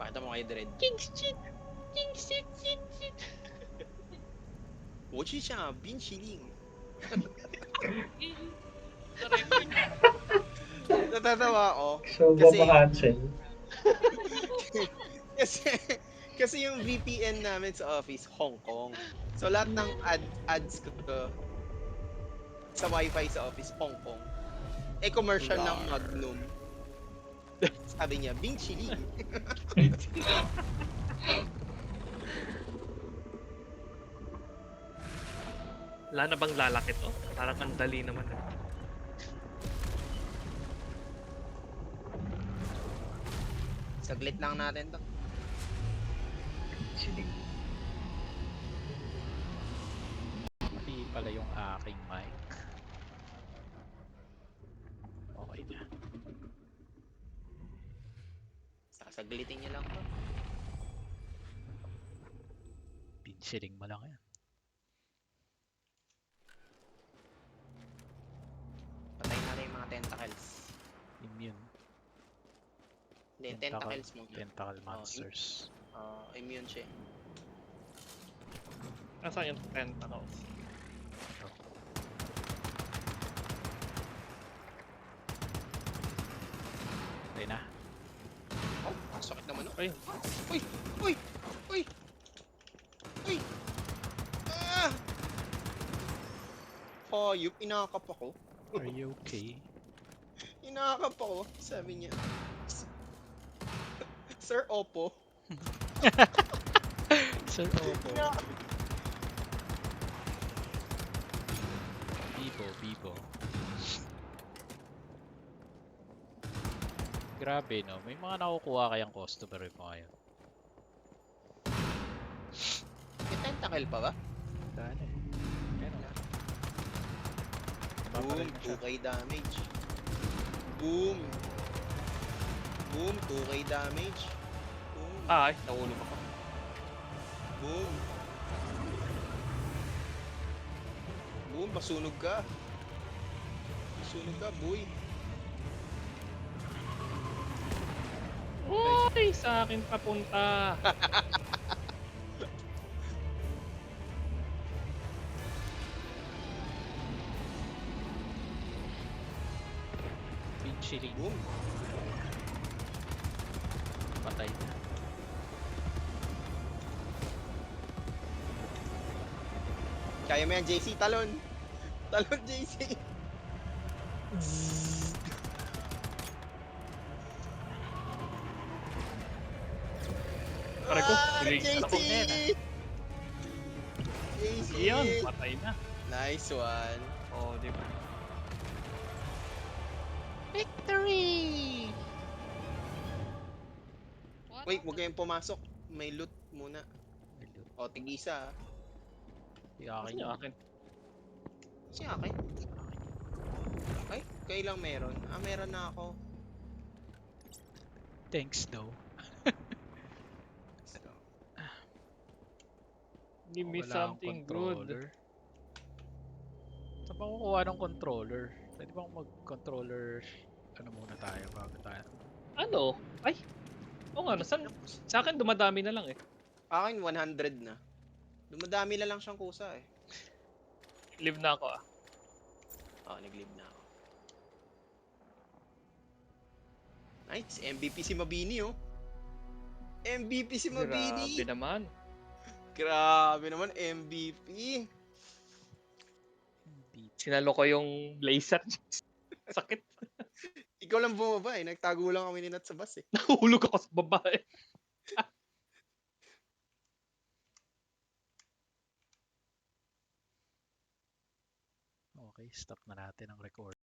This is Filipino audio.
Pakita mo kay Dread. King's cheat! King's cheat! Cheat! 我去下冰淇淋。 Natatawa ako. Shoba Mahanchen. kasi, kasi yung VPN namin sa office, Hong Kong. So lahat ng ads ko sa wifi sa office, Hong Kong. Eh, commercial ng Magnum. Sabi niya, Bing Chili. Wala na bang lalaki to? Parang ang dali naman. Saglit lang natin to. Mali pala yung aking mic. Okay na. Sasaglitin niyo lang to. Pinsiling mo lang yan. Patayin natin yung mga tentacles. Immune. Hindi, tentacles mo. Tentacle monsters. Immune siya. Nasaan yung tentacles? Okay na. Oh, sakit naman. Ay. Uy! Uy! Uy! Uy! Ah! Hayop, inakap ako. Are you okay? Inakap ako, sabi niya. Sir Oppo. Sir Opo. Inakap. Bibo. Grabe no, may mga nakukuha kayang customer mo ngayon. May tentacle pa ba? Daan eh. Meron. Boom, Paparin na siya. 2k damage. Boom. Boom, 2k damage. Boom. Ay, nahulog ako. Boom. Boom, masunog ka. Masunog ka, boy. Uy, sa akin papunta. Pinsiling. Boom. Patay na. Kaya mo yan, JC. Talon. Talon, JC. Aray ko, Ah, niligtas ako. JC. JC. Iyon, patay na. Nice one. Oh, di ba? Victory! Wait, huwag kayong pumasok. May loot muna. O, tig-isa. Yung akin Akin yun. yung akin. Si akin. Ay, kailang meron? Ah, meron na ako. Thanks though. So, Give me Wala akong something good. controller. Saan ba kukuha ng controller? Pwede bang mag-controller ano muna tayo bago tayo? Ano? Ay! Oo nga, sa akin dumadami na lang eh. akin 100 na. Dumadami na lang siyang kusa eh. Live na ako ah. Oh, nag-live na ako. Nice, MVP si Mabini oh. MVP si Mabini. Grabe naman. Grabe naman, MVP. Sinalo ko yung blazer. Sakit. Ikaw lang bumaba eh. Nagtago lang kami ni Nat sa bus eh. Nahulog ako sa babae. Okay, stop na natin ang record.